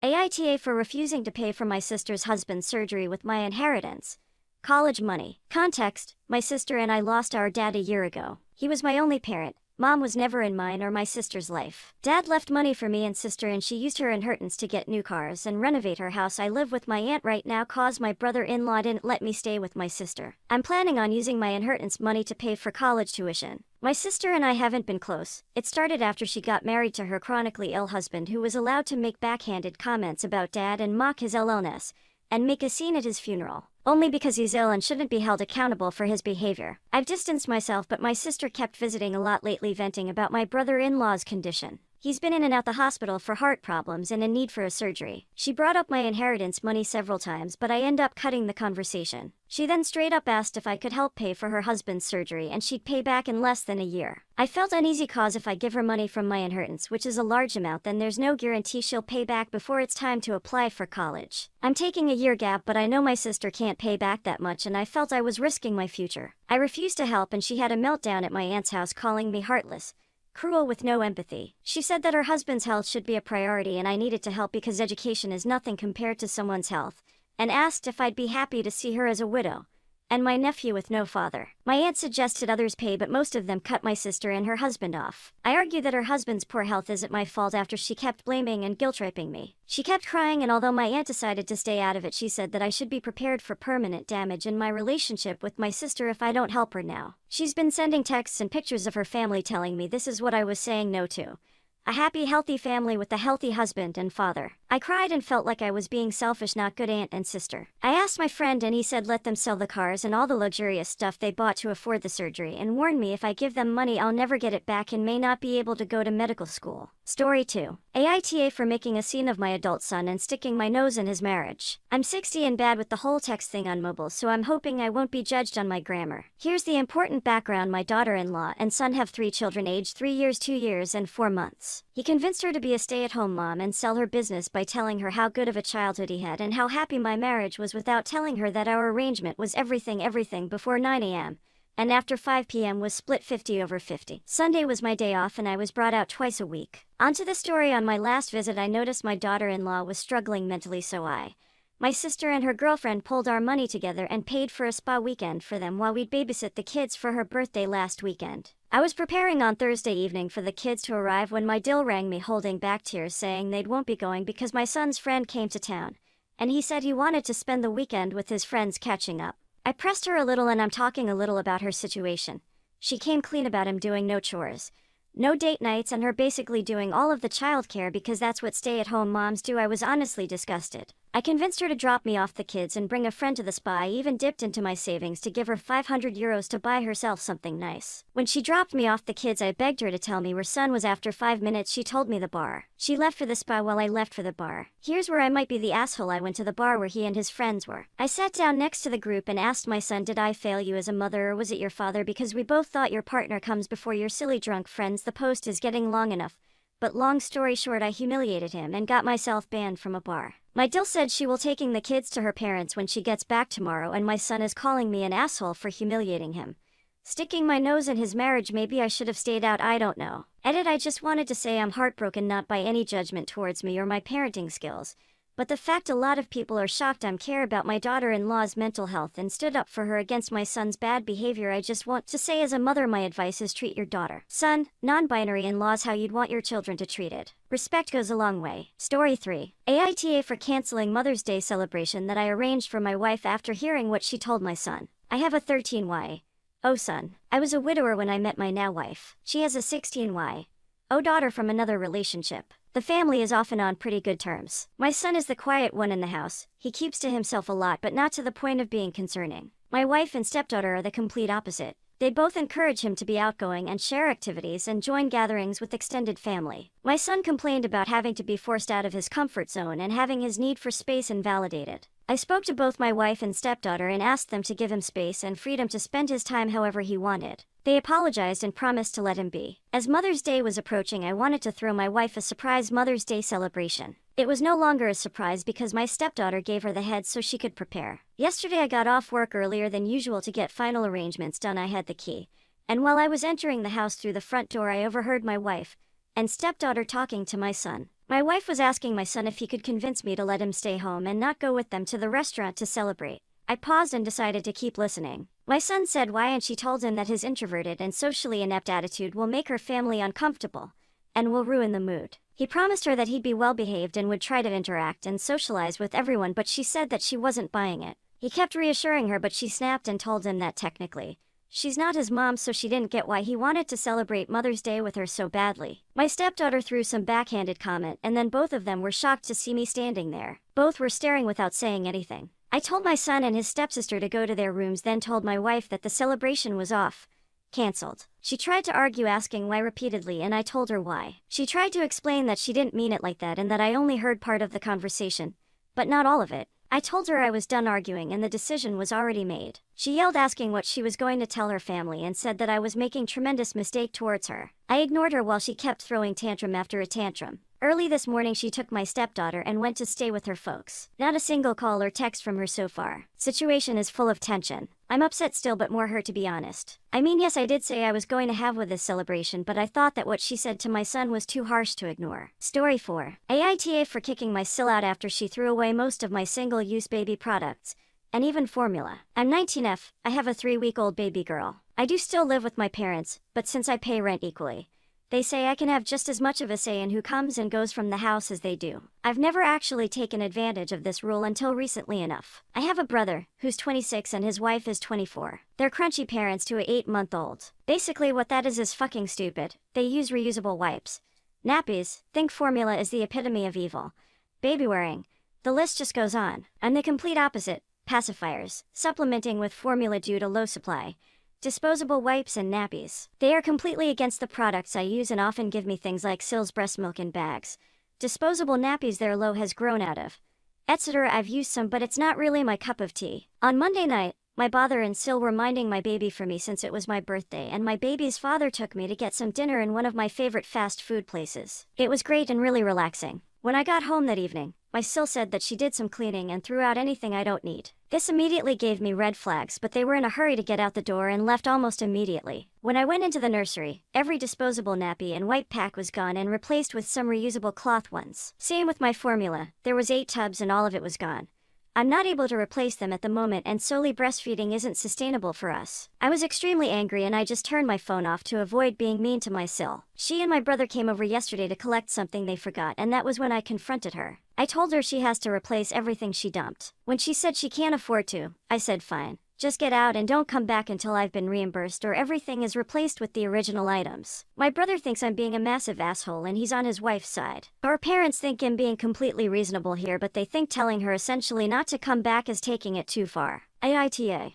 AITA for refusing to pay for my sister's husband's surgery with my inheritance. College money. Context: my sister and I lost our dad a year ago. He was my only parent. Mom was never in mine or my sister's life. Dad left money for me and sister, and she used her inheritance to get new cars and renovate her house. I live with my aunt right now cause my brother-in-law didn't let me stay with my sister. I'm planning on using my inheritance money to pay for college tuition. My sister and I haven't been close. It started after she got married to her chronically ill husband, who was allowed to make backhanded comments about Dad and mock his illness, and make a scene at his funeral, only because he's ill and shouldn't be held accountable for his behavior. I've distanced myself, but my sister kept visiting a lot lately, venting about my brother-in-law's condition. He's been in and out the hospital for heart problems and in need for a surgery. She brought up my inheritance money several times, but I end up cutting the conversation. She then straight up asked if I could help pay for her husband's surgery and she'd pay back in less than a year. I felt uneasy cause if I give her money from my inheritance, which is a large amount, then there's no guarantee she'll pay back before it's time to apply for college. I'm taking a year gap, but I know my sister can't pay back that much, and I felt I was risking my future. I refused to help, and she had a meltdown at my aunt's house, calling me heartless, cruel, with no empathy. She said that her husband's health should be a priority and I needed to help because education is nothing compared to someone's health, and asked if I'd be happy to see her as a widow, and my nephew with no father. My aunt suggested others pay, but most of them cut my sister and her husband off. I argued that her husband's poor health isn't my fault after she kept blaming and guilt-tripping me. She kept crying, and although my aunt decided to stay out of it, she said that I should be prepared for permanent damage in my relationship with my sister if I don't help her now. She's been sending texts and pictures of her family telling me this is what I was saying no to: a happy, healthy family with a healthy husband and father. I cried and felt like I was being selfish, not good aunt and sister. I asked my friend, and he said let them sell the cars and all the luxurious stuff they bought to afford the surgery, and warned me if I give them money I'll never get it back and may not be able to go to medical school. Story 2. AITA for making a scene of my adult son and sticking my nose in his marriage. I'm 60 and bad with the whole text thing on mobile, so I'm hoping I won't be judged on my grammar. Here's the important background. My daughter-in-law and son have 3 children aged 3 years, 2 years, and 4 months. He convinced her to be a stay-at-home mom and sell her business by telling her how good of a childhood he had and how happy my marriage was, without telling her that our arrangement was everything before 9 a.m. and after 5 p.m. was split 50/50. Sunday was my day off and I was brought out twice a week. Onto the story. On my last visit I noticed my daughter-in-law was struggling mentally, so my sister and her girlfriend pulled our money together and paid for a spa weekend for them while we'd babysit the kids for her birthday last weekend. I was preparing on Thursday evening for the kids to arrive when my dill rang me holding back tears, saying they won't be going because my son's friend came to town, and he said he wanted to spend the weekend with his friends catching up. I pressed her a little and I'm talking a little about her situation. She came clean about him doing no chores, no date nights, and her basically doing all of the childcare because that's what stay-at-home moms do. I was honestly disgusted. I convinced her to drop me off the kids and bring a friend to the spa. I even dipped into my savings to give her 500 euros to buy herself something nice. When she dropped me off the kids, I begged her to tell me where son was. After 5 minutes she told me the bar. She left for the spa while I left for the bar. Here's where I might be the asshole. I went to the bar where he and his friends were. I sat down next to the group and asked my son, did I fail you as a mother or was it your father, because we both thought your partner comes before your silly drunk friends. The post is getting long enough, but long story short, I humiliated him and got myself banned from a bar. My dill said she will taking the kids to her parents when she gets back tomorrow, and my son is calling me an asshole for humiliating him, sticking my nose in his marriage. Maybe I should have stayed out, I don't know. Edit: I just wanted to say I'm heartbroken, not by any judgment towards me or my parenting skills, but the fact a lot of people are shocked I care about my daughter-in-law's mental health and stood up for her against my son's bad behavior. I just want to say, as a mother, my advice is treat your daughter, son, non-binary in-laws how you'd want your children to treat it. Respect goes a long way. Story 3. AITA for canceling Mother's Day celebration that I arranged for my wife after hearing what she told my son. I have a 13Y. Son. I was a widower when I met my now wife. She has a 16Y. Daughter from another relationship. The family is often on pretty good terms. My son is the quiet one in the house. He keeps to himself a lot, but not to the point of being concerning. My wife and stepdaughter are the complete opposite. They both encourage him to be outgoing and share activities and join gatherings with extended family. My son complained about having to be forced out of his comfort zone and having his need for space invalidated. I spoke to both my wife and stepdaughter and asked them to give him space and freedom to spend his time however he wanted. They apologized and promised to let him be. As Mother's Day was approaching, I wanted to throw my wife a surprise Mother's Day celebration. It was no longer a surprise because my stepdaughter gave her the heads so she could prepare. Yesterday I got off work earlier than usual to get final arrangements done. I had the key, and while I was entering the house through the front door I overheard my wife and stepdaughter talking to my son. My wife was asking my son if he could convince me to let him stay home and not go with them to the restaurant to celebrate. I paused and decided to keep listening. My son said why, and she told him that his introverted and socially inept attitude will make her family uncomfortable and will ruin the mood. He promised her that he'd be well-behaved and would try to interact and socialize with everyone, but she said that she wasn't buying it. He kept reassuring her, but she snapped and told him that technically she's not his mom, so she didn't get why he wanted to celebrate Mother's Day with her so badly. My stepdaughter threw some backhanded comment, and then both of them were shocked to see me standing there. Both were staring without saying anything. I told my son and his stepsister to go to their rooms, then told my wife that the celebration was canceled. She tried to argue, asking why repeatedly, and I told her why. She tried to explain that she didn't mean it like that and that I only heard part of the conversation, but not all of it. I told her I was done arguing and the decision was already made. She yelled, asking what she was going to tell her family, and said that I was making tremendous mistake towards her. I ignored her while she kept throwing tantrum after a tantrum. Early this morning she took my stepdaughter and went to stay with her folks. Not a single call or text from her so far. Situation is full of tension. I'm upset still, but more hurt, to be honest. I mean, yes, I did say I was going to have with this celebration, but I thought that what she said to my son was too harsh to ignore. Story 4. AITA for kicking my sil out after she threw away most of my single-use baby products, and even formula. I'm 19F, I have a 3-week-old baby girl. I do still live with my parents, but since I pay rent equally, they say I can have just as much of a say in who comes and goes from the house as they do. I've never actually taken advantage of this rule until recently enough. I have a brother, who's 26 and his wife is 24. They're crunchy parents to a 8-month-old. Basically what that is fucking stupid. They use reusable wipes. Nappies, think formula is the epitome of evil. Baby wearing. The list just goes on. I'm the complete opposite. Pacifiers, supplementing with formula due to low supply. Disposable wipes and nappies. They are completely against the products I use and often give me things like Sil's breast milk in bags. Disposable nappies their low has grown out of, etc. I've used some, but it's not really my cup of tea. On Monday night, my father and Sil were minding my baby for me since it was my birthday, and my baby's father took me to get some dinner in one of my favorite fast food places. It was great and really relaxing. When I got home that evening, my Sil said that she did some cleaning and threw out anything I don't need. This immediately gave me red flags, but they were in a hurry to get out the door and left almost immediately. When I went into the nursery, every disposable nappy and wipe pack was gone and replaced with some reusable cloth ones. Same with my formula, there was 8 tubs and all of it was gone. I'm not able to replace them at the moment, and solely breastfeeding isn't sustainable for us. I was extremely angry and I just turned my phone off to avoid being mean to my Sil. She and my brother came over yesterday to collect something they forgot, and that was when I confronted her. I told her she has to replace everything she dumped. When she said she can't afford to, I said fine. Just get out and don't come back until I've been reimbursed or everything is replaced with the original items. My brother thinks I'm being a massive asshole and he's on his wife's side. Our parents think I'm being completely reasonable here, but they think telling her essentially not to come back is taking it too far. AITA.